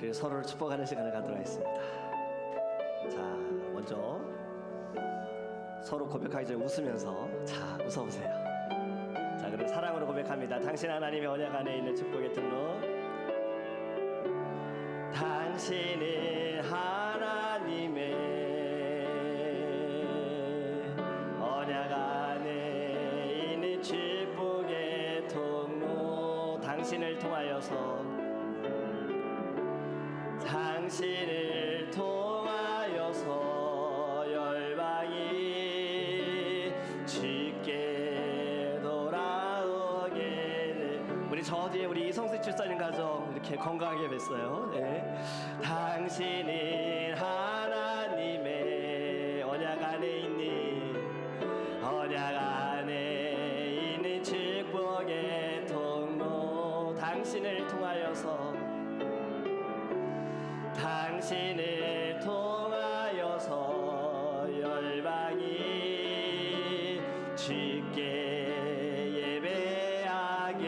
우리 서로를 축복하는 시간을 갖도록 하겠습니다. 자, 먼저 서로 고백하기 전에 웃으면서 자, 웃어보세요. 자, 그리고 사랑으로 고백합니다. 당신 하나님의 언약 안에 있는 축복의 통로. 당신은 하나님의 언약 안에 있는 축복의 통로. 당신을 통하여서 당신을 통하여서 열방이 주께 돌아오게 돼. 우리 저 뒤에 우리 이성수 집사님 가정 이렇게 건강하게 뵀어요. 네. 당신은 하나님의 언약 안에 있는 축복의 통로. 당신을 통하여서 열방이 주께 예배하게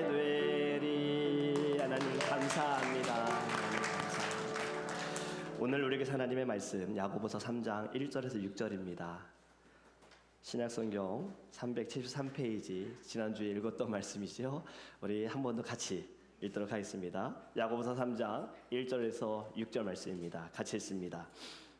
되리. 하나님 감사합니다. 오늘 우리에게 하나님의 말씀 야고보서 3장 1절에서 6절입니다. 신약성경 373페이지 지난주에 읽었던 말씀이죠. 우리 한 번 더 같이 읽도록 하겠습니다. 야고보서 3장 1절에서 6절 말씀입니다. 같이 읽습니다.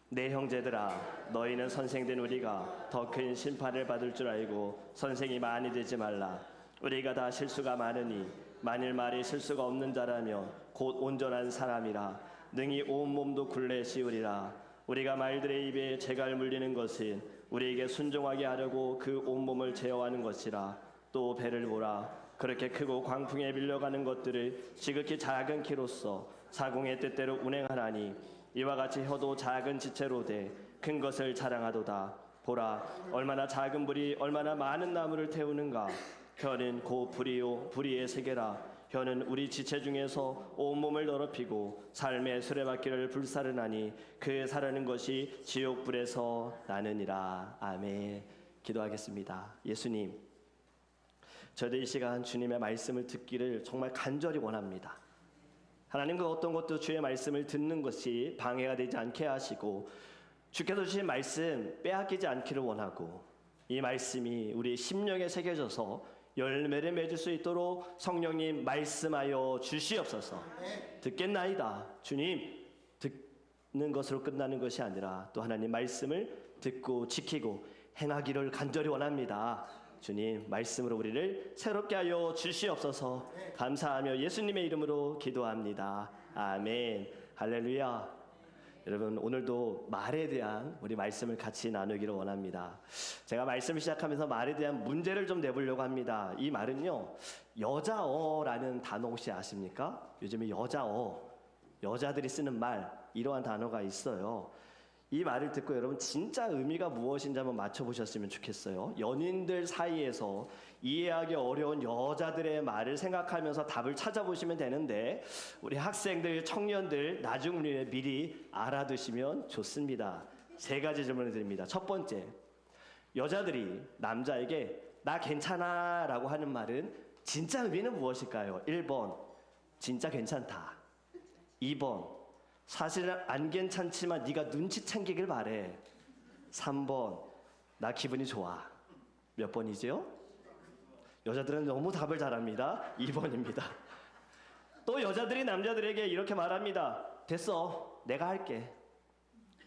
내 형제들아, 너희는 선생된 우리가 더 큰 심판을 받을 줄 알고 선생이 많이 되지 말라. 우리가 다 실수가 많으니 만일 말이 실수가 없는 자라면 곧 온전한 사람이라 능히 온 몸도 굴레 씌우리라. 우리가 말들의 입에 재갈 물리는 것은 우리에게 순종하게 하려고 그 온몸을 제어하는 것이라. 또 배를 보라. 그렇게 크고 광풍에 밀려가는 것들을 지극히 작은 키로써 사공의 뜻대로 운행하나니 이와 같이 혀도 작은 지체로 돼 큰 것을 자랑하도다. 보라, 얼마나 작은 불이 얼마나 많은 나무를 태우는가. 혀는 곧 불이요 불의의 세계라. 혀는 우리 지체 중에서 온몸을 더럽히고 삶의 수레바퀴를 불사르나니 그 사르는 것이 지옥불에서 나느니라. 아멘. 기도하겠습니다. 예수님, 저희들 이 시간 주님의 말씀을 듣기를 정말 간절히 원합니다. 하나님, 그 어떤 것도 주의 말씀을 듣는 것이 방해가 되지 않게 하시고 주께서 주신 말씀 빼앗기지 않기를 원하고 이 말씀이 우리 심령에 새겨져서 열매를 맺을 수 있도록 성령님 말씀하여 주시옵소서. 듣겠나이다. 주님, 듣는 것으로 끝나는 것이 아니라 또 하나님 말씀을 듣고 지키고 행하기를 간절히 원합니다. 주님, 말씀으로 우리를 새롭게 하여 주시옵소서. 감사하며 예수님의 이름으로 기도합니다. 아멘. 할렐루야. 여러분, 오늘도 말에 대한 우리 말씀을 같이 나누기를 원합니다. 제가 말씀을 시작하면서 말에 대한 문제를 좀 내보려고 합니다. 이 말은요, 여자어라는 단어 혹시 아십니까? 요즘에 여자어, 여자들이 쓰는 말, 이러한 단어가 있어요. 이 말을 듣고 여러분 진짜 의미가 무엇인지 한번 맞춰보셨으면 좋겠어요. 연인들 사이에서 이해하기 어려운 여자들의 말을 생각하면서 답을 찾아보시면 되는데 우리 학생들, 청년들 나중을 위해 미리 알아두시면 좋습니다. 3가지 질문을 드립니다. 첫 번째, 여자들이 남자에게 나 괜찮아 라고 하는 말은 진짜 의미는 무엇일까요? 1번, 진짜 괜찮다. 2번, 사실은 안 괜찮지만 네가 눈치 챙기길 바래. 3번, 나 기분이 좋아. 몇 번이죠? 여자들은 너무 답을 잘합니다. 2번입니다. 또 여자들이 남자들에게 이렇게 말합니다. 됐어, 내가 할게.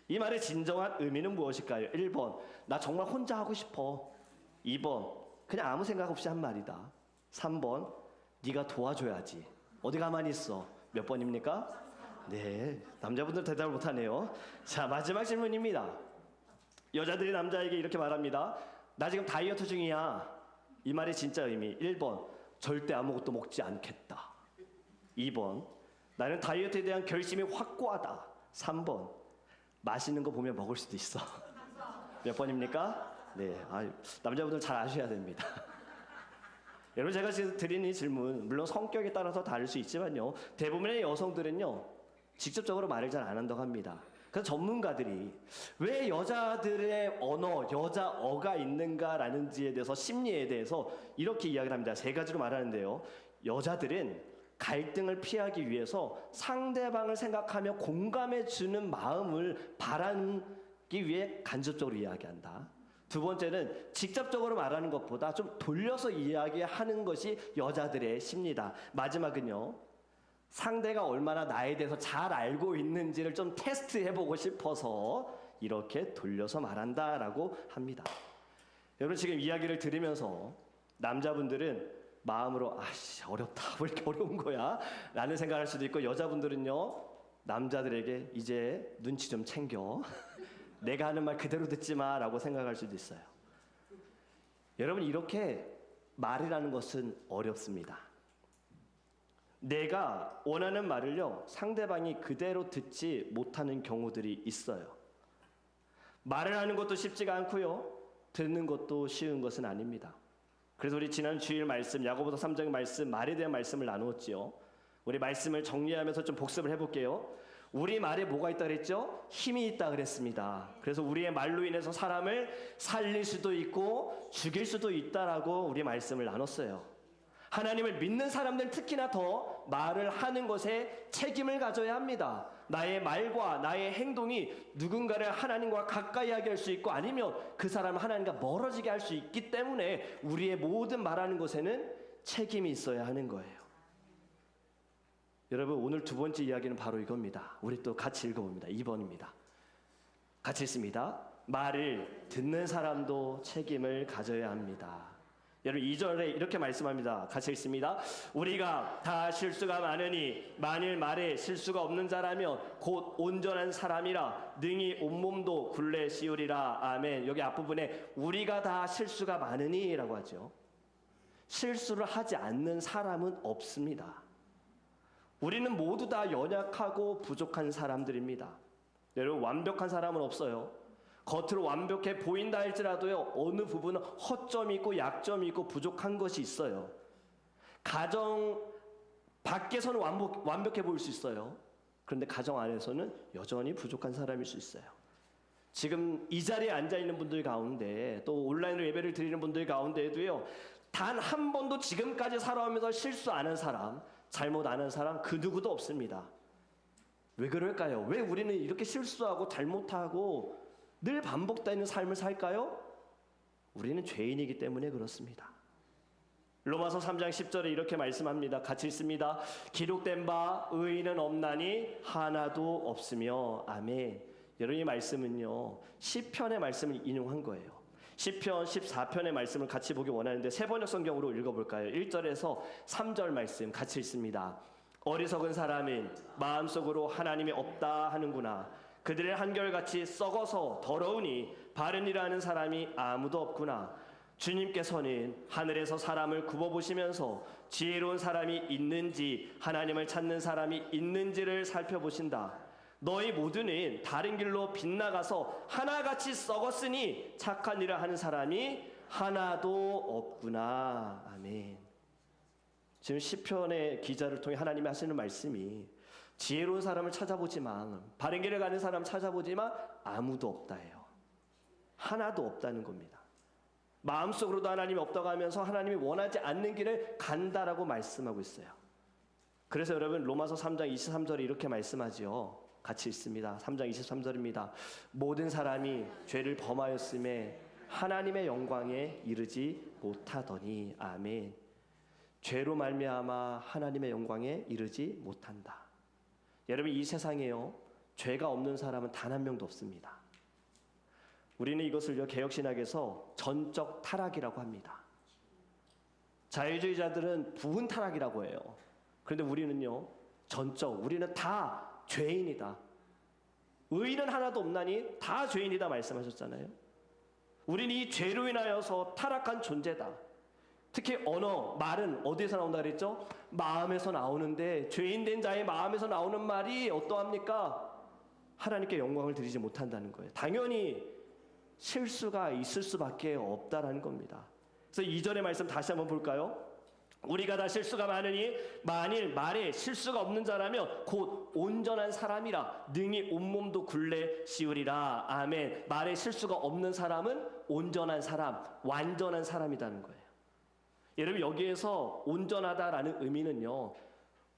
이 말의 진정한 의미는 무엇일까요? 1번, 나 정말 혼자 하고 싶어. 2번, 그냥 아무 생각 없이 한 말이다. 3번, 네가 도와줘야지. 어디 가만히 있어. 몇 번입니까? 네, 남자분들 대답을 못하네요. 자, 마지막 질문입니다. 여자들이 남자에게 이렇게 말합니다. 나 지금 다이어트 중이야. 이 말의 진짜 의미. 1번, 절대 아무것도 먹지 않겠다. 2번, 나는 다이어트에 대한 결심이 확고하다. 3번, 맛있는 거 보면 먹을 수도 있어. 몇 번입니까? 네, 남자분들 잘 아셔야 됩니다. 여러분, 제가 지금 드리는 이 질문, 물론 성격에 따라서 다를 수 있지만요, 대부분의 여성들은요 직접적으로 말을 잘 안 한다고 합니다. 그래서 전문가들이 왜 여자들의 언어, 여자어가 있는가라는지에 대해서, 심리에 대해서 이렇게 이야기를 합니다. 3가지로 말하는데요, 여자들은 갈등을 피하기 위해서 상대방을 생각하며 공감해 주는 마음을 바라기 위해 간접적으로 이야기한다. 두 번째는 직접적으로 말하는 것보다 좀 돌려서 이야기하는 것이 여자들의 시입니다. 마지막은요, 상대가 얼마나 나에 대해서 잘 알고 있는지를 좀 테스트해보고 싶어서 이렇게 돌려서 말한다라고 합니다. 여러분, 지금 이야기를 들으면서 남자분들은 마음으로 아씨 어렵다, 왜 이렇게 어려운 거야? 라는 생각을 할 수도 있고, 여자분들은요, 남자들에게 이제 눈치 좀 챙겨, 내가 하는 말 그대로 듣지 마 라고 생각할 수도 있어요. 여러분, 이렇게 말이라는 것은 어렵습니다. 내가 원하는 말을요, 상대방이 그대로 듣지 못하는 경우들이 있어요. 말을 하는 것도 쉽지가 않고요, 듣는 것도 쉬운 것은 아닙니다. 그래서 우리 지난 주일 말씀, 야고보서 3장 말씀, 말에 대한 말씀을 나누었지요. 우리 말씀을 정리하면서 좀 복습을 해볼게요. 우리 말에 뭐가 있다 그랬죠? 힘이 있다 그랬습니다. 그래서 우리의 말로 인해서 사람을 살릴 수도 있고 죽일 수도 있다라고 우리 말씀을 나눴어요. 하나님을 믿는 사람들은 특히나 더 말을 하는 것에 책임을 가져야 합니다. 나의 말과 나의 행동이 누군가를 하나님과 가까이 하게 할 수 있고, 아니면 그 사람을 하나님과 멀어지게 할 수 있기 때문에 우리의 모든 말하는 것에는 책임이 있어야 하는 거예요. 여러분, 오늘 두 번째 이야기는 바로 이겁니다. 우리 또 같이 읽어봅니다. 2번입니다. 같이 읽습니다. 말을 듣는 사람도 책임을 가져야 합니다. 여러분, 2절에 이렇게 말씀합니다. 같이 읽습니다. 우리가 다 실수가 많으니 만일 말에 실수가 없는 자라면 곧 온전한 사람이라 능히 온몸도 굴레 씌우리라. 아멘. 여기 앞부분에 우리가 다 실수가 많으니 라고 하죠. 실수를 하지 않는 사람은 없습니다. 우리는 모두 다 연약하고 부족한 사람들입니다. 여러분, 완벽한 사람은 없어요. 겉으로 완벽해 보인다 할지라도요, 어느 부분은 허점이 있고 약점이 있고 부족한 것이 있어요. 가정 밖에서는 완벽해 보일 수 있어요. 그런데 가정 안에서는 여전히 부족한 사람일 수 있어요. 지금 이 자리에 앉아 있는 분들 가운데, 또 온라인으로 예배를 드리는 분들 가운데에도요, 단 한 번도 지금까지 살아오면서 실수 안 한 사람, 잘못 안 한 사람 그 누구도 없습니다. 왜 그럴까요? 왜 우리는 이렇게 실수하고 잘못하고 늘 반복되는 삶을 살까요? 우리는 죄인이기 때문에 그렇습니다. 로마서 3장 10절에 이렇게 말씀합니다. 같이 읽습니다. 기록된 바 의인은 없나니 하나도 없으며. 아멘. 여러분, 이 말씀은요, 시편의 말씀을 인용한 거예요. 시편 14편의 말씀을 같이 보기 원하는데 세 번역 성경으로 읽어볼까요? 1절에서 3절 말씀 같이 읽습니다. 어리석은 사람은 마음속으로 하나님이 없다 하는구나. 그들의 한결같이 썩어서 더러우니 바른 일하는 사람이 아무도 없구나. 주님께서는 하늘에서 사람을 굽어보시면서 지혜로운 사람이 있는지 하나님을 찾는 사람이 있는지를 살펴보신다. 너희 모두는 다른 길로 빗나가서 하나같이 썩었으니 착한 일을 하는 사람이 하나도 없구나. 아멘. 지금 시편의 기자를 통해 하나님이 하시는 말씀이 지혜로운 사람을 찾아보지만, 바른 길을 가는 사람 찾아보지만 아무도 없다예요. 하나도 없다는 겁니다. 마음속으로도 하나님이 없다고 하면서 하나님이 원하지 않는 길을 간다라고 말씀하고 있어요. 그래서 여러분, 로마서 3장 23절에 이렇게 말씀하지요. 같이 읽습니다. 3장 23절입니다. 모든 사람이 죄를 범하였음에 하나님의 영광에 이르지 못하더니. 아멘. 죄로 말미암아 하나님의 영광에 이르지 못한다. 여러분, 이 세상에요, 죄가 없는 사람은 단 한 명도 없습니다. 우리는 이것을요, 개혁신학에서 전적 타락이라고 합니다. 자유주의자들은 부분 타락이라고 해요. 그런데 우리는요, 전적, 우리는 다 죄인이다. 의인은 하나도 없나니 다 죄인이다 말씀하셨잖아요. 우리는 이 죄로 인하여서 타락한 존재다. 특히 언어, 말은 어디에서 나온다 그랬죠? 마음에서 나오는데, 죄인된 자의 마음에서 나오는 말이 어떠합니까? 하나님께 영광을 드리지 못한다는 거예요. 당연히 실수가 있을 수밖에 없다라는 겁니다. 그래서 2절의 말씀 다시 한번 볼까요? 우리가 다 실수가 많으니 만일 말에 실수가 없는 자라면 곧 온전한 사람이라 능히 온몸도 굴레 씌우리라. 아멘. 말에 실수가 없는 사람은 온전한 사람, 완전한 사람이라는 거예요. 여러분, 여기에서 온전하다라는 의미는요,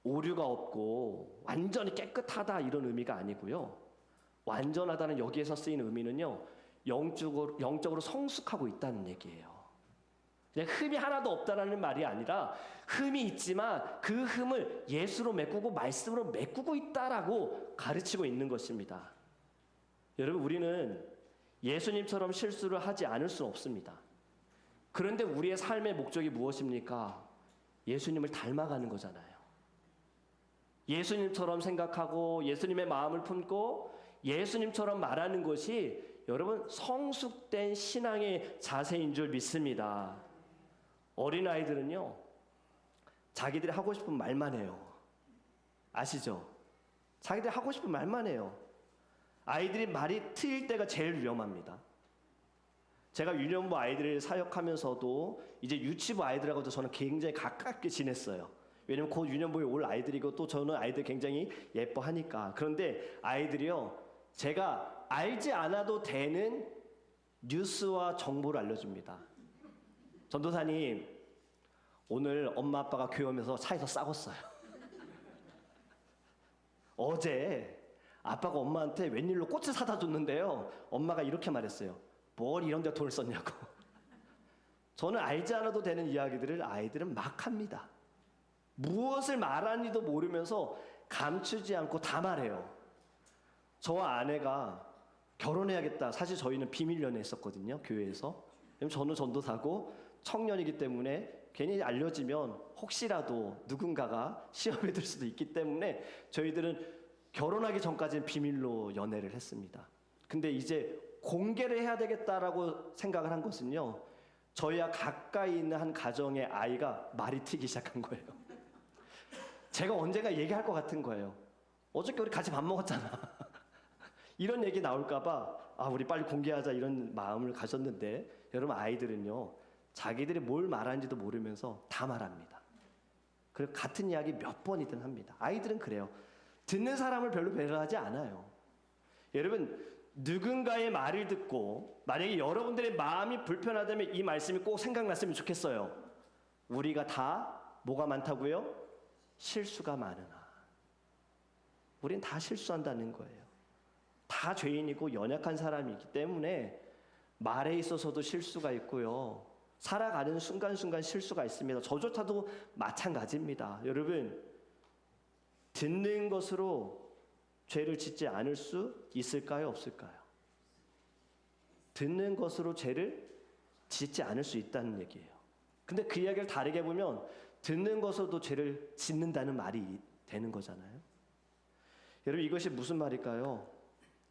오류가 없고 완전히 깨끗하다 이런 의미가 아니고요. 완전하다는 여기에서 쓰이는 의미는요, 영적으로 성숙하고 있다는 얘기예요. 그냥 흠이 하나도 없다라는 말이 아니라 흠이 있지만 그 흠을 예수로 메꾸고 말씀으로 메꾸고 있다라고 가르치고 있는 것입니다. 여러분, 우리는 예수님처럼 실수를 하지 않을 수는 없습니다. 그런데 우리의 삶의 목적이 무엇입니까? 예수님을 닮아가는 거잖아요. 예수님처럼 생각하고 예수님의 마음을 품고 예수님처럼 말하는 것이 여러분 성숙된 신앙의 자세인 줄 믿습니다. 어린아이들은요, 자기들이 하고 싶은 말만 해요. 아시죠? 자기들이 하고 싶은 말만 해요. 아이들이 말이 트일 때가 제일 위험합니다. 제가 유년부 아이들을 사역하면서도 이제 유치부 아이들하고도 저는 굉장히 가깝게 지냈어요. 왜냐면 곧 유년부에 올 아이들이고 또 저는 아이들 굉장히 예뻐하니까. 그런데 아이들이요, 제가 알지 않아도 되는 뉴스와 정보를 알려줍니다. 전도사님, 오늘 엄마 아빠가 교회 오면서 차에서 싸웠어요. 어제 아빠가 엄마한테 웬일로 꽃을 사다 줬는데요, 엄마가 이렇게 말했어요. 뭘 이런 데 돈을 썼냐고. 저는 알지 않아도 되는 이야기들을 아이들은 막 합니다. 무엇을 말하는지도 모르면서 감추지 않고 다 말해요. 저와 아내가 결혼해야겠다. 사실 저희는 비밀 연애했었거든요, 교회에서. 저는 전도사고 청년이기 때문에 괜히 알려지면 혹시라도 누군가가 시험에 들 수도 있기 때문에 저희들은 결혼하기 전까지는 비밀로 연애를 했습니다. 근데 이제 공개를 해야 되겠다라고 생각을 한 것은요, 저희와 가까이 있는 한 가정의 아이가 말이 트기 시작한 거예요. 제가 언젠가 얘기할 것 같은 거예요. 어저께 우리 같이 밥 먹었잖아. 이런 얘기 나올까봐 우리 빨리 공개하자 이런 마음을 가졌는데, 여러분, 아이들은요, 자기들이 뭘 말하는지도 모르면서 다 말합니다. 그리고 같은 이야기 몇 번이든 합니다. 아이들은 그래요. 듣는 사람을 별로 배려하지 않아요. 여러분, 누군가의 말을 듣고 만약에 여러분들의 마음이 불편하다면 이 말씀이 꼭 생각났으면 좋겠어요. 우리가 다 뭐가 많다고요? 실수가 많으나. 우린 다 실수한다는 거예요. 다 죄인이고 연약한 사람이기 때문에 말에 있어서도 실수가 있고요, 살아가는 순간순간 실수가 있습니다. 저조차도 마찬가지입니다. 여러분, 듣는 것으로 죄를 짓지 않을 수 있을까요? 없을까요? 듣는 것으로 죄를 짓지 않을 수 있다는 얘기예요. 근데 그 이야기를 다르게 보면 듣는 것으로도 죄를 짓는다는 말이 되는 거잖아요. 여러분, 이것이 무슨 말일까요?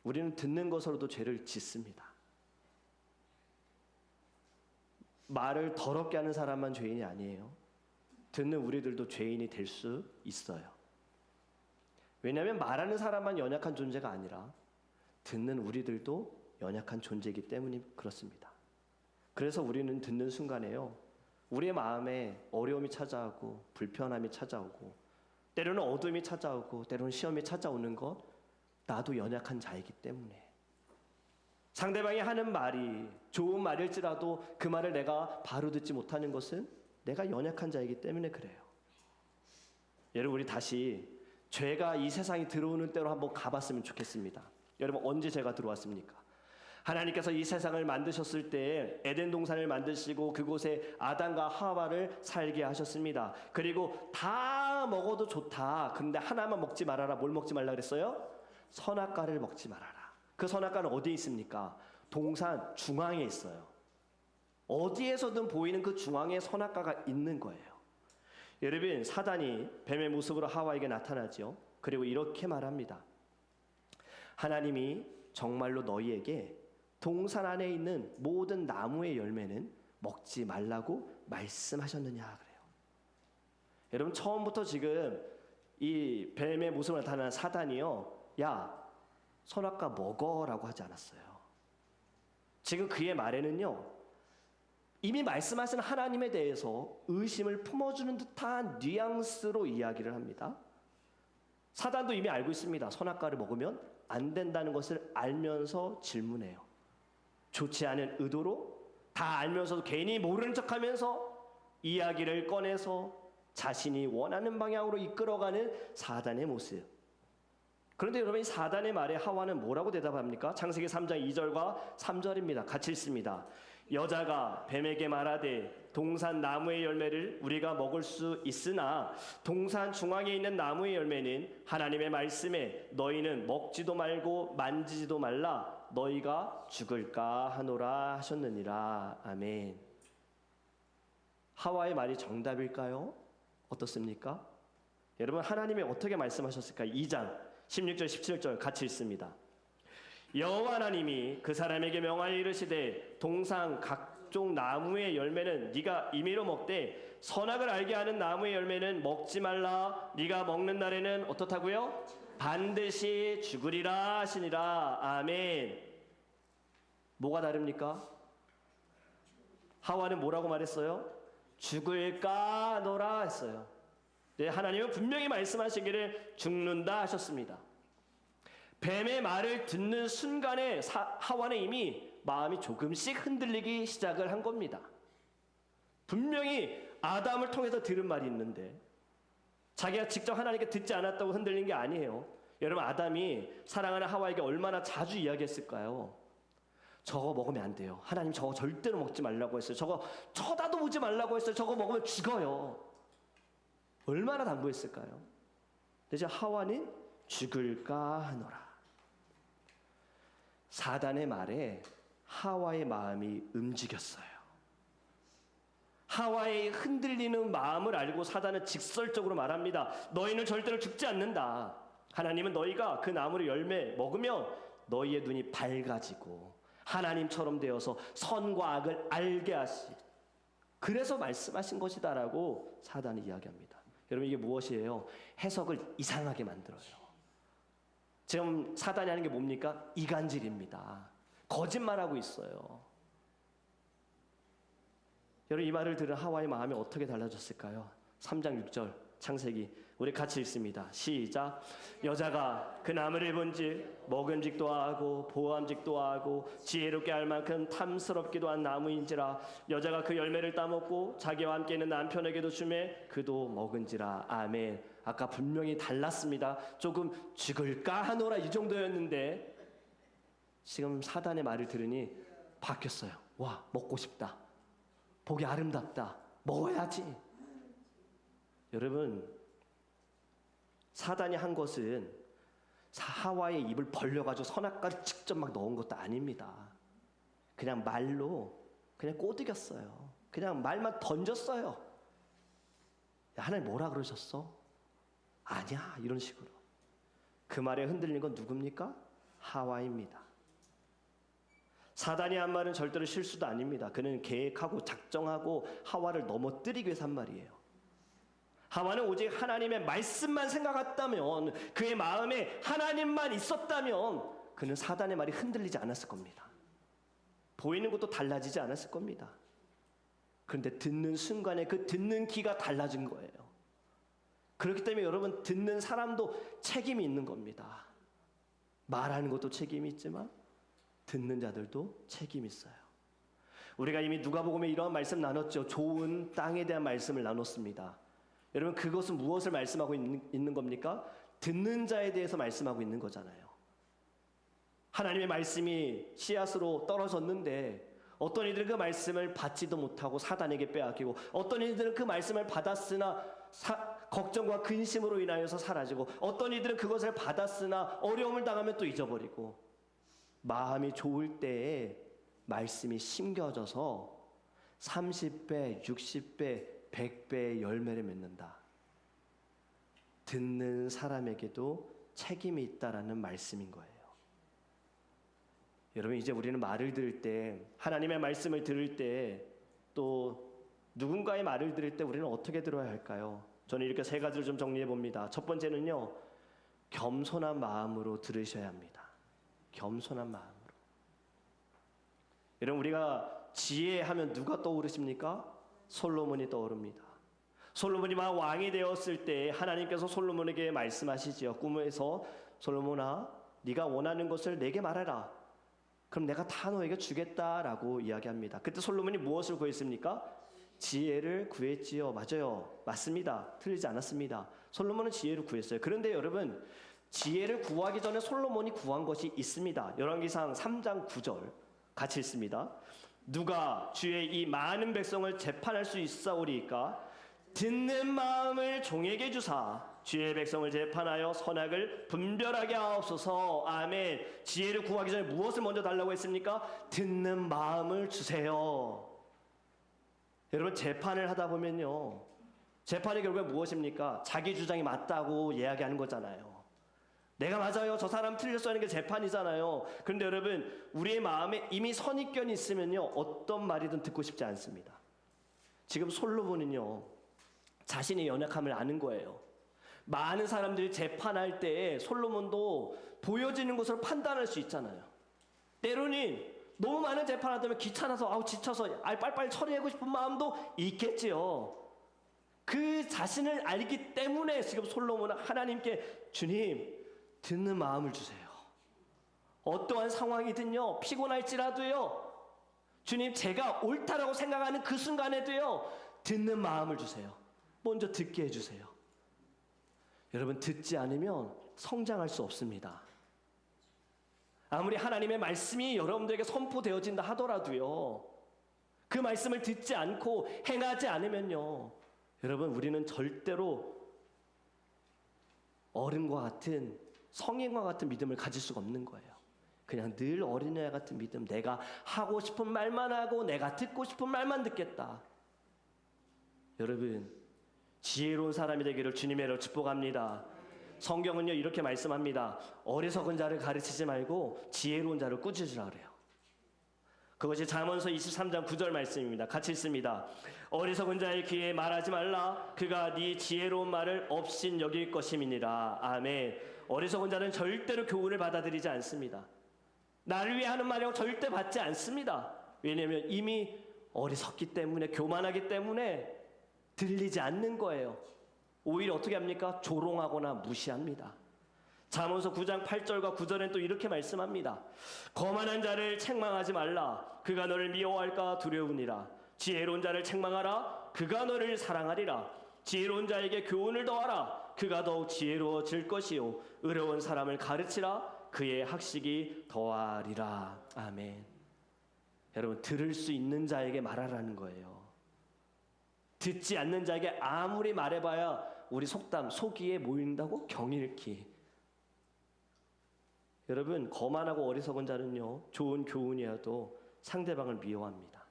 우리는 듣는 것으로도 죄를 짓습니다. 말을 더럽게 하는 사람만 죄인이 아니에요. 듣는 우리들도 죄인이 될 수 있어요. 왜냐하면 말하는 사람만 연약한 존재가 아니라 듣는 우리들도 연약한 존재이기 때문이 그렇습니다. 그래서 우리는 듣는 순간에요, 우리의 마음에 어려움이 찾아오고 불편함이 찾아오고 때로는 어둠이 찾아오고 때로는 시험이 찾아오는 것, 나도 연약한 자이기 때문에. 상대방이 하는 말이 좋은 말일지라도 그 말을 내가 바로 듣지 못하는 것은 내가 연약한 자이기 때문에 그래요. 여러분, 우리 다시 죄가 이 세상에 들어오는 때로 한번 가봤으면 좋겠습니다. 여러분, 언제 죄가 들어왔습니까? 하나님께서 이 세상을 만드셨을 때 에덴 동산을 만드시고 그곳에 아담과 하와를 살게 하셨습니다. 그리고 다 먹어도 좋다. 근데 하나만 먹지 말아라. 뭘 먹지 말라 그랬어요? 선악과를 먹지 말아라. 그 선악과는 어디에 있습니까? 동산 중앙에 있어요. 어디에서든 보이는 그 중앙에 선악과가 있는 거예요. 여러분, 사단이 뱀의 모습으로 하와에게 나타나죠. 그리고 이렇게 말합니다. 하나님이 정말로 너희에게 동산 안에 있는 모든 나무의 열매는 먹지 말라고 말씀하셨느냐 그래요. 여러분, 처음부터 지금 이 뱀의 모습으로 나타난 사단이요, 야, 선악과 먹어라고 하지 않았어요. 지금 그의 말에는요, 이미 말씀하신 하나님에 대해서 의심을 품어주는 듯한 뉘앙스로 이야기를 합니다. 사단도 이미 알고 있습니다. 선악과를 먹으면 안 된다는 것을 알면서 질문해요. 좋지 않은 의도로 다 알면서도 괜히 모르는 척하면서 이야기를 꺼내서 자신이 원하는 방향으로 이끌어가는 사단의 모습. 그런데 여러분, 이 사단의 말에 하와는 뭐라고 대답합니까? 창세기 3장 2절과 3절입니다. 같이 읽습니다. 여자가 뱀에게 말하되 동산 나무의 열매를 우리가 먹을 수 있으나 동산 중앙에 있는 나무의 열매는 하나님의 말씀에 너희는 먹지도 말고 만지지도 말라 너희가 죽을까 하노라 하셨느니라. 아멘. 하와의 말이 정답일까요? 어떻습니까? 여러분, 하나님이 어떻게 말씀하셨을까요? 2장 16절 17절 같이 읽습니다. 여호와 하나님이 그 사람에게 명하여 이르시되 동산 각종 나무의 열매는 네가 임의로 먹되 선악을 알게 하는 나무의 열매는 먹지 말라. 네가 먹는 날에는 어떻다고요? 반드시 죽으리라 하시니라. 아멘. 뭐가 다릅니까? 하와는 뭐라고 말했어요? 죽을까 하노라 했어요. 네, 하나님은 분명히 말씀하시기를 죽는다 하셨습니다. 뱀의 말을 듣는 순간에 하와는 이미 마음이 조금씩 흔들리기 시작을 한 겁니다. 분명히 아담을 통해서 들은 말이 있는데 자기가 직접 하나님께 듣지 않았다고 흔들린 게 아니에요. 여러분, 아담이 사랑하는 하와에게 얼마나 자주 이야기했을까요? 저거 먹으면 안 돼요. 하나님 저거 절대로 먹지 말라고 했어요. 저거 쳐다도 보지 말라고 했어요. 저거 먹으면 죽어요. 얼마나 당부했을까요? 이제 하와는 죽을까 하노라. 사단의 말에 하와의 마음이 움직였어요. 하와의 흔들리는 마음을 알고 사단은 직설적으로 말합니다. 너희는 절대로 죽지 않는다. 하나님은 너희가 그 나무의 열매 먹으면 너희의 눈이 밝아지고 하나님처럼 되어서 선과 악을 알게 하시. 그래서 말씀하신 것이다라고 사단이 이야기합니다. 여러분, 이게 무엇이에요? 해석을 이상하게 만들어요. 지금 사단이 하는 게 뭡니까? 이간질입니다. 거짓말하고 있어요. 여러분, 이 말을 들은 하와의 마음이 어떻게 달라졌을까요? 3장 6절 창세기 우리 같이 읽습니다. 시작. 여자가 그 나무를 본즉 먹음직도 하고 보암직도 하고 지혜롭게 할 만큼 탐스럽기도 한 나무인지라 여자가 그 열매를 따먹고 자기와 함께 있는 남편에게도 주매 그도 먹은지라. 아멘. 아까 분명히 달랐습니다. 조금 죽을까 하노라 이 정도였는데 지금 사단의 말을 들으니 바뀌었어요. 와, 먹고 싶다. 보기 아름답다. 먹어야지. 여러분, 사단이 한 것은 하와의 입을 벌려가지고 선악과를 직접 막 넣은 것도 아닙니다. 그냥 말로 그냥 꼬드겼어요. 그냥 말만 던졌어요. 야, 하나님 뭐라 그러셨어? 아니야, 이런 식으로. 그 말에 흔들린 건 누굽니까? 하와입니다. 사단이 한 말은 절대로 실수도 아닙니다. 그는 계획하고 작정하고 하와를 넘어뜨리기 위해서 한 말이에요. 하와는 오직 하나님의 말씀만 생각했다면, 그의 마음에 하나님만 있었다면 그는 사단의 말이 흔들리지 않았을 겁니다. 보이는 것도 달라지지 않았을 겁니다. 그런데 듣는 순간에 그 듣는 귀가 달라진 거예요. 그렇기 때문에 여러분, 듣는 사람도 책임이 있는 겁니다. 말하는 것도 책임이 있지만 듣는 자들도 책임이 있어요. 우리가 이미 누가복음에 이러한 말씀 나눴죠. 좋은 땅에 대한 말씀을 나눴습니다. 여러분, 그것은 무엇을 말씀하고 있는 겁니까? 듣는 자에 대해서 말씀하고 있는 거잖아요. 하나님의 말씀이 씨앗으로 떨어졌는데 어떤 이들은 그 말씀을 받지도 못하고 사단에게 빼앗기고, 어떤 이들은 그 말씀을 받았으나 걱정과 근심으로 인하여서 사라지고, 어떤 이들은 그것을 받았으나 어려움을 당하면 또 잊어버리고, 마음이 좋을 때에 말씀이 심겨져서 30배, 60배, 100배의 열매를 맺는다. 듣는 사람에게도 책임이 있다라는 말씀인 거예요. 여러분, 이제 우리는 말을 들을 때, 하나님의 말씀을 들을 때, 또 누군가의 말을 들을 때 우리는 어떻게 들어야 할까요? 저는 이렇게 세 가지를 좀 정리해 봅니다. 첫 번째는요, 겸손한 마음으로 들으셔야 합니다. 겸손한 마음으로. 여러분, 우리가 지혜하면 누가 떠오르십니까? 솔로몬이 떠오릅니다. 솔로몬이 막 왕이 되었을 때 하나님께서 솔로몬에게 말씀하시지요. 꿈에서 솔로몬아, 네가 원하는 것을 내게 말해라. 그럼 내가 다 너에게 주겠다라고 이야기합니다. 그때 솔로몬이 무엇을 구했습니까? 지혜를 구했지요. 맞아요. 맞습니다. 틀리지 않았습니다. 솔로몬은 지혜를 구했어요. 그런데 여러분, 지혜를 구하기 전에 솔로몬이 구한 것이 있습니다. 열왕기상 3장 9절 같이 읽습니다. 누가 주의 이 많은 백성을 재판할 수 있사오리이까? 듣는 마음을 종에게 주사 주의 백성을 재판하여 선악을 분별하게 하옵소서. 아멘. 지혜를 구하기 전에 무엇을 먼저 달라고 했습니까? 듣는 마음을 주세요. 여러분, 재판을 하다 보면요, 재판이 결국에 무엇입니까? 자기 주장이 맞다고 이야기하는 거잖아요. 내가 맞아요, 저 사람 틀렸어 하는 게 재판이잖아요. 그런데 여러분, 우리의 마음에 이미 선입견이 있으면요, 어떤 말이든 듣고 싶지 않습니다. 지금 솔로몬은요, 자신의 연약함을 아는 거예요. 많은 사람들이 재판할 때 솔로몬도 보여지는 것으로 판단할 수 있잖아요. 때로는 너무 많은 재판하다면 귀찮아서 지쳐서 빨리빨리 처리하고 싶은 마음도 있겠지요. 그 자신을 알기 때문에 지금 솔로몬은 하나님께 주님, 듣는 마음을 주세요. 어떠한 상황이든요, 피곤할지라도요, 주님, 제가 옳다라고 생각하는 그 순간에도요, 듣는 마음을 주세요. 먼저 듣게 해주세요. 여러분, 듣지 않으면 성장할 수 없습니다. 아무리 하나님의 말씀이 여러분들에게 선포되어진다 하더라도요, 그 말씀을 듣지 않고 행하지 않으면요, 여러분, 우리는 절대로 어른과 같은, 성인과 같은 믿음을 가질 수가 없는 거예요. 그냥 늘 어린애 같은 믿음, 내가 하고 싶은 말만 하고 내가 듣고 싶은 말만 듣겠다. 여러분, 지혜로운 사람이 되기를 주님의 이름으로 축복합니다. 성경은요, 이렇게 말씀합니다. 어리석은 자를 가르치지 말고 지혜로운 자를 꾸짖으라 그래요. 그것이 잠언서 23장 9절 말씀입니다. 같이 읽습니다. 어리석은 자의 귀에 말하지 말라. 그가 네 지혜로운 말을 없인 여길 것임이니라. 아멘. 어리석은 자는 절대로 교훈을 받아들이지 않습니다. 나를 위해 하는 말이라고 절대 받지 않습니다. 왜냐하면 이미 어리석기 때문에, 교만하기 때문에 들리지 않는 거예요. 오히려 어떻게 합니까? 조롱하거나 무시합니다. 잠언서 9장 8절과 9절엔 또 이렇게 말씀합니다. 거만한 자를 책망하지 말라. 그가 너를 미워할까 두려우니라. 지혜로운 자를 책망하라. 그가 너를 사랑하리라. 지혜로운 자에게 교훈을 더하라. 그가 더욱 지혜로워질 것이요. 의로운 사람을 가르치라. 그의 학식이 더하리라. 아멘. 여러분, 들을 수 있는 자에게 말하라는 거예요. 듣지 않는 자에게 아무리 말해봐야 우리 속담, 속이에 모인다고 경일키. 여러분, 거만하고 어리석은 자는요, 좋은 교훈이어도 상대방을 미워합니다.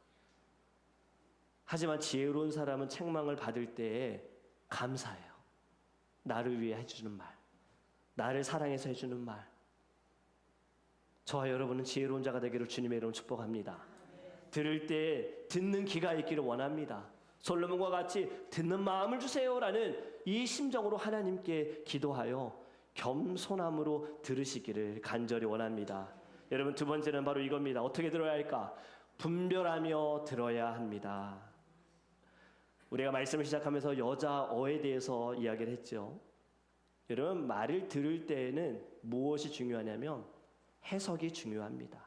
하지만 지혜로운 사람은 책망을 받을 때에 감사해요. 나를 위해 해주는 말, 나를 사랑해서 해주는 말. 저와 여러분은 지혜로운 자가 되기를 주님의 이름으로 축복합니다. 들을 때 듣는 귀가 있기를 원합니다. 솔로몬과 같이 듣는 마음을 주세요라는 이 심정으로 하나님께 기도하여 겸손함으로 들으시기를 간절히 원합니다. 여러분, 두 번째는 바로 이겁니다. 어떻게 들어야 할까? 분별하며 들어야 합니다. 우리가 말씀을 시작하면서 여자어에 대해서 이야기를 했죠. 여러분, 말을 들을 때에는 무엇이 중요하냐면 해석이 중요합니다.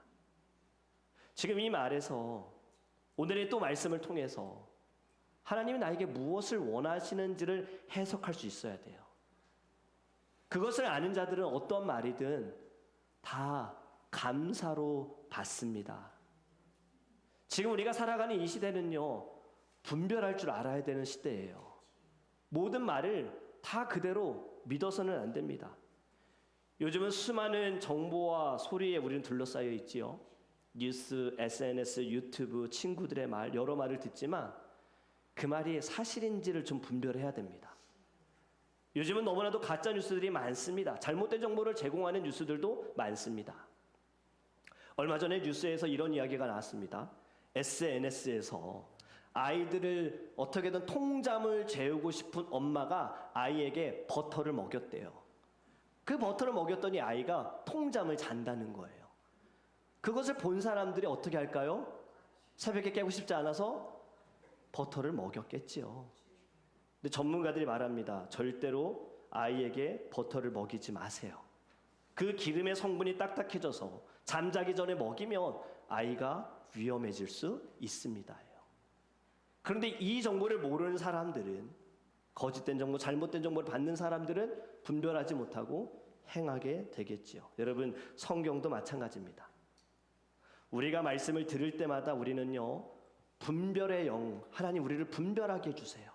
지금 이 말에서 오늘의 또 말씀을 통해서 하나님이 나에게 무엇을 원하시는지를 해석할 수 있어야 돼요. 그것을 아는 자들은 어떤 말이든 다 감사로 받습니다. 지금 우리가 살아가는 이 시대는요, 분별할 줄 알아야 되는 시대예요. 모든 말을 다 그대로 믿어서는 안 됩니다. 요즘은 수많은 정보와 소리에 우리는 둘러싸여 있지요. 뉴스, SNS, 유튜브, 친구들의 말, 여러 말을 듣지만 그 말이 사실인지를 좀 분별해야 됩니다. 요즘은 너무나도 가짜 뉴스들이 많습니다. 잘못된 정보를 제공하는 뉴스들도 많습니다. 얼마 전에 뉴스에서 이런 이야기가 나왔습니다. SNS에서 아이들을 어떻게든 통잠을 재우고 싶은 엄마가 아이에게 버터를 먹였대요. 그 버터를 먹였더니 아이가 통잠을 잔다는 거예요. 그것을 본 사람들이 어떻게 할까요? 새벽에 깨고 싶지 않아서 버터를 먹였겠지요. 근데 전문가들이 말합니다. 절대로 아이에게 버터를 먹이지 마세요. 그 기름의 성분이 딱딱해져서 잠자기 전에 먹이면 아이가 위험해질 수 있습니다. 그런데 이 정보를 모르는 사람들은, 거짓된 정보, 잘못된 정보를 받는 사람들은 분별하지 못하고 행하게 되겠지요. 여러분, 성경도 마찬가지입니다. 우리가 말씀을 들을 때마다 우리는요, 분별의 영, 하나님 우리를 분별하게 해주세요.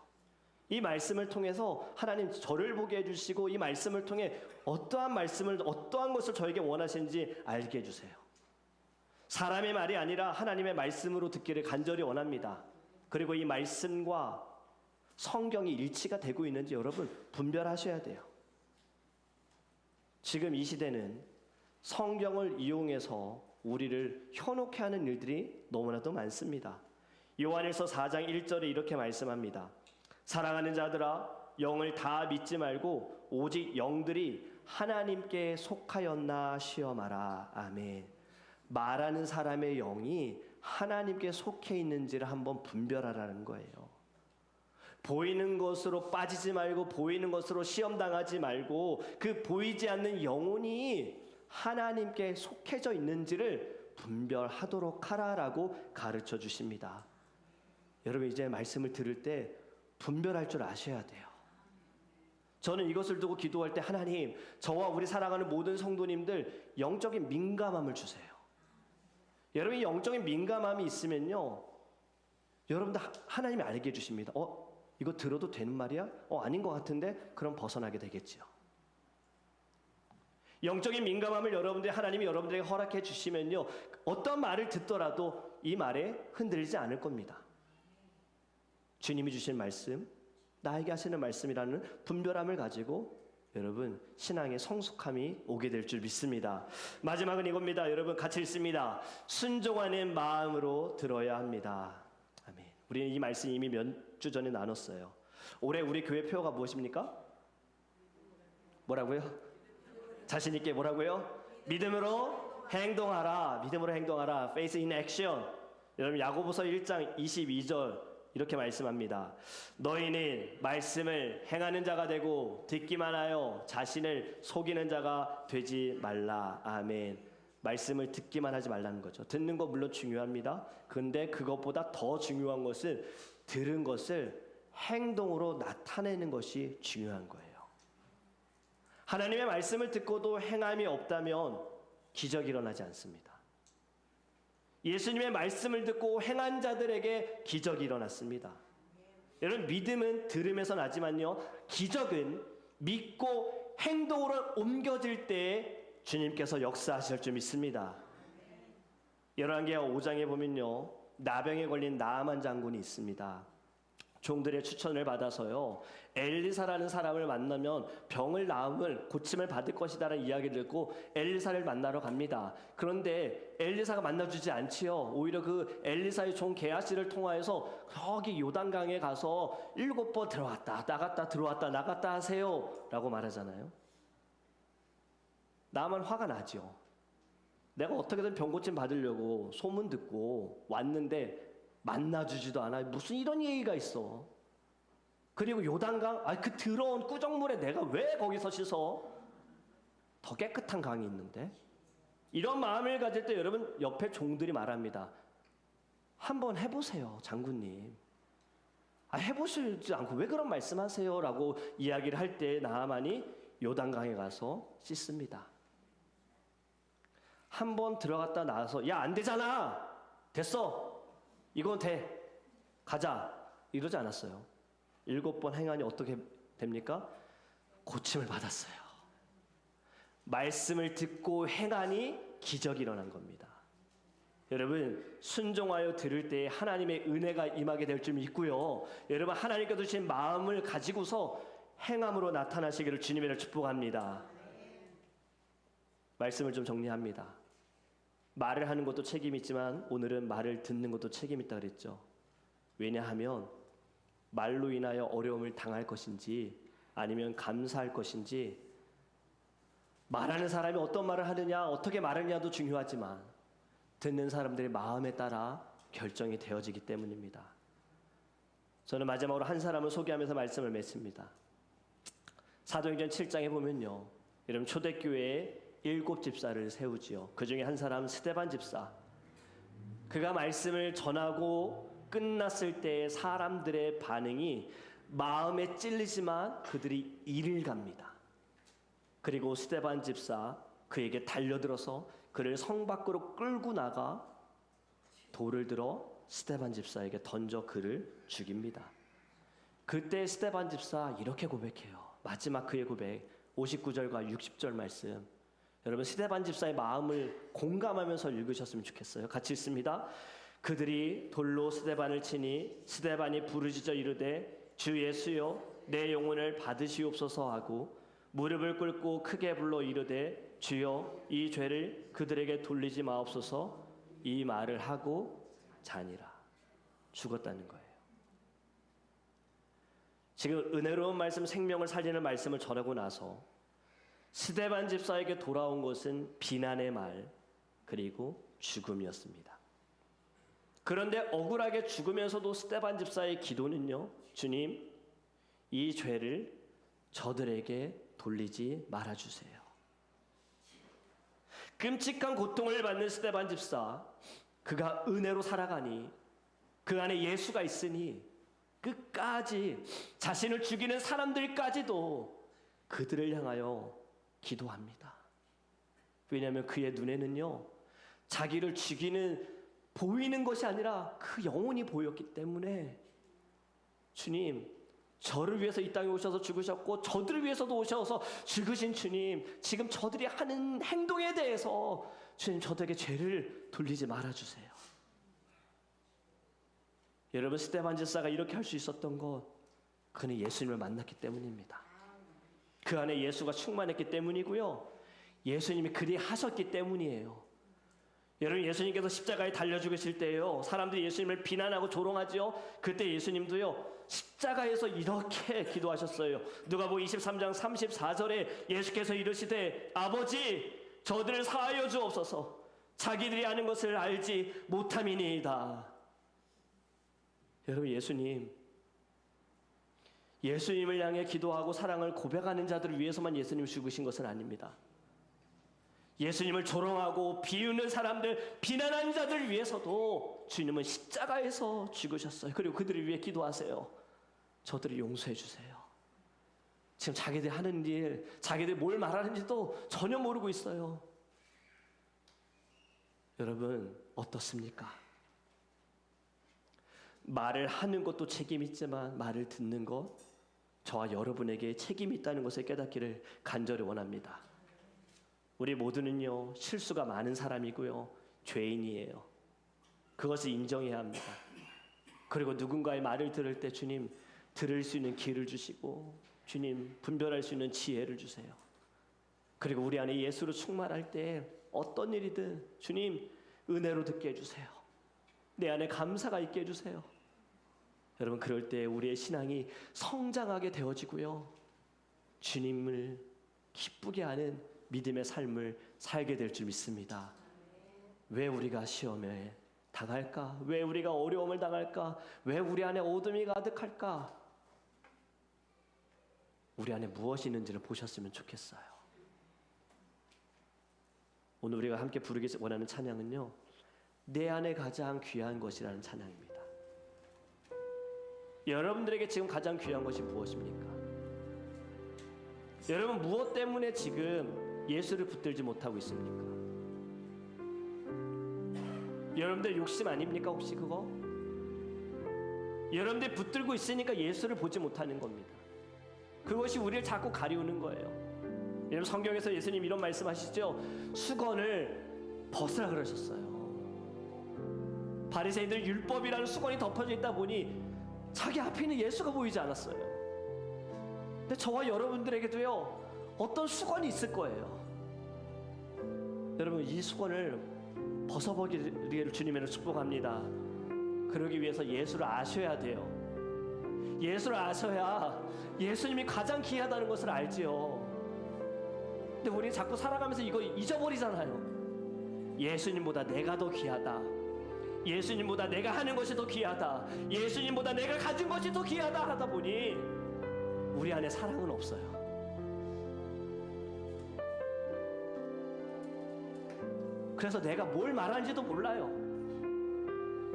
이 말씀을 통해서 하나님 저를 보게 해주시고, 이 말씀을 통해 어떠한 말씀을, 어떠한 것을 저에게 원하시는지 알게 해주세요. 사람의 말이 아니라 하나님의 말씀으로 듣기를 간절히 원합니다. 그리고 이 말씀과 성경이 일치가 되고 있는지 여러분 분별하셔야 돼요. 지금 이 시대는 성경을 이용해서 우리를 현혹해 하는 일들이 너무나도 많습니다. 요한일서 4장 1절에 이렇게 말씀합니다. 사랑하는 자들아, 영을 다 믿지 말고 오직 영들이 하나님께 속하였나 시험하라. 아멘. 말하는 사람의 영이 하나님께 속해 있는지를 한번 분별하라는 거예요. 보이는 것으로 빠지지 말고, 보이는 것으로 시험당하지 말고, 그 보이지 않는 영혼이 하나님께 속해져 있는지를 분별하도록 하라라고 가르쳐 주십니다. 여러분, 이제 말씀을 들을 때 분별할 줄 아셔야 돼요. 저는 이것을 두고 기도할 때, 하나님, 저와 우리 사랑하는 모든 성도님들 영적인 민감함을 주세요. 여러분이 영적인 민감함이 있으면요, 여러분들 하나님이 알게 해주십니다. 이거 들어도 되는 말이야? 아닌 것 같은데? 그럼 벗어나게 되겠죠. 영적인 민감함을 하나님이 여러분들에게 허락해 주시면요, 어떤 말을 듣더라도 이 말에 흔들리지 않을 겁니다. 주님이 주신 말씀, 나에게 하시는 말씀이라는 분별함을 가지고 여러분 신앙의 성숙함이 오게 될 줄 믿습니다. 마지막은 이겁니다. 여러분 같이 읽습니다. 순종하는 마음으로 들어야 합니다. 아멘. 우리는 이 말씀 이미 몇 주 전에 나눴어요. 올해 우리 교회 표어가 무엇입니까? 뭐라고요? 자신 있게 뭐라고요? 믿음으로 행동하라. 믿음으로 행동하라. Faith in action. 여러분 야고보서 1장 22절 이렇게 말씀합니다. 너희는 말씀을 행하는 자가 되고 듣기만 하여 자신을 속이는 자가 되지 말라. 아멘. 말씀을 듣기만 하지 말라는 거죠. 듣는 거 물론 중요합니다. 근데 그것보다 더 중요한 것은 들은 것을 행동으로 나타내는 것이 중요한 거예요. 하나님의 말씀을 듣고도 행함이 없다면 기적이 일어나지 않습니다. 예수님의 말씀을 듣고 행한 자들에게 기적이 일어났습니다. 여러분, 믿음은 들음에서 나지만요, 기적은 믿고 행동으로 옮겨질 때 주님께서 역사하실 줄 믿습니다. 열왕기하 5장에 보면요, 나병에 걸린 나아만 장군이 있습니다. 종들의 추천을 받아서요, 엘리사라는 사람을 만나면 병을 나음을 고침을 받을 것이다라는 이야기를 듣고 엘리사를 만나러 갑니다. 그런데 엘리사가 만나주지 않지요. 오히려 그 엘리사의 종 게하시를 통하여서 저기 요단강에 가서 7번 들어왔다 나갔다 들어왔다 나갔다 하세요 라고 말하잖아요. 나만 화가 나죠. 내가 어떻게든 병 고침 받으려고 소문 듣고 왔는데 만나주지도 않아. 무슨 이런 얘기가 있어. 그리고 요단강, 그 더러운 꾸정물에 내가 왜 거기서 씻어? 더 깨끗한 강이 있는데. 이런 마음을 가질 때 여러분 옆에 종들이 말합니다. 한번 해보세요, 장군님. 해보시지 않고 왜 그런 말씀하세요? 라고 이야기를 할 때 나아만이 요단강에 가서 씻습니다. 한 번 들어갔다 나와서 야, 안 되잖아. 됐어. 이건 돼. 가자. 이러지 않았어요. 7번 행하니 어떻게 됩니까? 고침을 받았어요. 말씀을 듣고 행하니 기적이 일어난 겁니다. 여러분, 순종하여 들을 때 하나님의 은혜가 임하게 될 줄 믿고요. 여러분, 하나님께서 주신 마음을 가지고서 행함으로 나타나시기를 주님을 축복합니다. 말씀을 좀 정리합니다. 말을 하는 것도 책임이 있지만 오늘은 말을 듣는 것도 책임이 있다 그랬죠. 왜냐하면 말로 인하여 어려움을 당할 것인지 아니면 감사할 것인지, 말하는 사람이 어떤 말을 하느냐 어떻게 말하느냐도 중요하지만 듣는 사람들의 마음에 따라 결정이 되어지기 때문입니다. 저는 마지막으로 한 사람을 소개하면서 말씀을 맺습니다. 사도행전 7장에 보면요, 여러분 초대교회에 7 집사를 세우지요. 그 중에 한 사람 스데반 집사. 그가 말씀을 전하고 끝났을 때 사람들의 반응이 마음에 찔리지만 그들이 이를 갑니다. 그리고 스데반 집사 그에게 달려들어서 그를 성 밖으로 끌고 나가 돌을 들어 스데반 집사에게 던져 그를 죽입니다. 그때 스데반 집사 이렇게 고백해요. 마지막 그의 고백 59절과 60절 말씀. 여러분 스데반 집사의 마음을 공감하면서 읽으셨으면 좋겠어요. 같이 읽습니다. 그들이 돌로 스데반을 치니 스데반이 부르짖어 이르되 주 예수여 내 영혼을 받으시옵소서 하고 무릎을 꿇고 크게 불러 이르되 주여 이 죄를 그들에게 돌리지 마옵소서 이 말을 하고 자니라. 죽었다는 거예요. 지금 은혜로운 말씀 생명을 살리는 말씀을 전하고 나서 스데반 집사에게 돌아온 것은 비난의 말 그리고 죽음이었습니다. 그런데 억울하게 죽으면서도 스데반 집사의 기도는요. 주님 이 죄를 저들에게 돌리지 말아주세요. 끔찍한 고통을 받는 스데반 집사 그가 은혜로 살아가니 그 안에 예수가 있으니 끝까지 자신을 죽이는 사람들까지도 그들을 향하여 기도합니다. 왜냐하면 그의 눈에는요 자기를 죽이는 보이는 것이 아니라 그 영혼이 보였기 때문에 주님 저를 위해서 이 땅에 오셔서 죽으셨고 저들을 위해서도 오셔서 죽으신 주님 지금 저들이 하는 행동에 대해서 주님 저들에게 죄를 돌리지 말아주세요. 여러분 스데반 집사가 이렇게 할 수 있었던 것 그는 예수님을 만났기 때문입니다. 그 안에 예수가 충만했기 때문이고요. 예수님이 그리 하셨기 때문이에요. 여러분 예수님께서 십자가에 달려 죽으실 때요 사람들이 예수님을 비난하고 조롱하지요. 그때 예수님도요 십자가에서 이렇게 기도하셨어요. 누가복음 23장 34절에 예수께서 이르시되 아버지 저들을 사하여 주옵소서 자기들이 아는 것을 알지 못함이니이다. 여러분 예수님을 향해 기도하고 사랑을 고백하는 자들을 위해서만 예수님이 죽으신 것은 아닙니다. 예수님을 조롱하고 비웃는 사람들, 비난하는 자들을 위해서도 주님은 십자가에서 죽으셨어요. 그리고 그들을 위해 기도하세요. 저들을 용서해 주세요. 지금 자기들 하는 일, 자기들 뭘 말하는지도 전혀 모르고 있어요. 여러분 어떻습니까? 말을 하는 것도 책임이 있지만 말을 듣는 것, 저와 여러분에게 책임이 있다는 것을 깨닫기를 간절히 원합니다. 우리 모두는요 실수가 많은 사람이고요 죄인이에요. 그것을 인정해야 합니다. 그리고 누군가의 말을 들을 때 주님 들을 수 있는 귀를 주시고 주님 분별할 수 있는 지혜를 주세요. 그리고 우리 안에 예수로 충만할 때 어떤 일이든 주님 은혜로 듣게 해주세요. 내 안에 감사가 있게 해주세요. 여러분 그럴 때 우리의 신앙이 성장하게 되어지고요 주님을 기쁘게 하는 믿음의 삶을 살게 될 줄 믿습니다. 왜 우리가 시험에 당할까? 왜 우리가 어려움을 당할까? 왜 우리 안에 어둠이 가득할까? 우리 안에 무엇이 있는지를 보셨으면 좋겠어요. 오늘 우리가 함께 부르기 원하는 찬양은요 내 안에 가장 귀한 것이라는 찬양입니다. 여러분들에게 지금 가장 귀한 것이 무엇입니까? 여러분 무엇 때문에 지금 예수를 붙들지 못하고 있습니까? 여러분들 욕심 아닙니까 혹시 그거? 여러분들 붙들고 있으니까 예수를 보지 못하는 겁니다. 그것이 우리를 자꾸 가리우는 거예요. 여러분 성경에서 예수님 이런 말씀하시죠. 수건을 벗으라 그러셨어요. 바리새인들 율법이라는 수건이 덮어져 있다 보니 자기 앞에 있는 예수가 보이지 않았어요. 근데 저와 여러분들에게도요 어떤 수건이 있을 거예요. 여러분 이 수건을 벗어버리기를 주님으로 축복합니다. 그러기 위해서 예수를 아셔야 돼요. 예수를 아셔야 예수님이 가장 귀하다는 것을 알지요. 근데 우리 자꾸 살아가면서 이거 잊어버리잖아요. 예수님보다 내가 더 귀하다. 예수님보다 내가 하는 것이 더 귀하다. 예수님보다 내가 가진 것이 더 귀하다 하다 보니 우리 안에 사랑은 없어요. 그래서 내가 뭘 말하는지도 몰라요.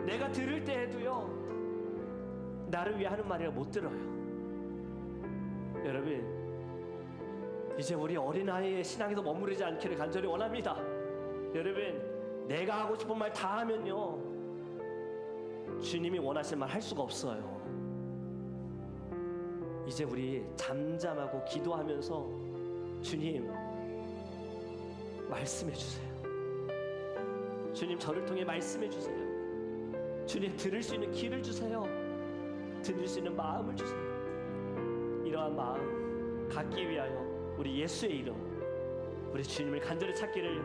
내가 들을 때에도요, 나를 위해 하는 말이라 못 들어요. 여러분, 이제 우리 어린아이의 신앙에서 머무르지 않기를 간절히 원합니다. 여러분, 내가 하고 싶은 말 다 하면요, 주님이 원하시는 말 할 수가 없어요. 이제 우리 잠잠하고 기도하면서 주님 말씀해 주세요. 주님 저를 통해 말씀해 주세요. 주님 들을 수 있는 귀를 주세요. 들을 수 있는 마음을 주세요. 이러한 마음 갖기 위하여 우리 예수의 이름, 우리 주님을 간절히 찾기를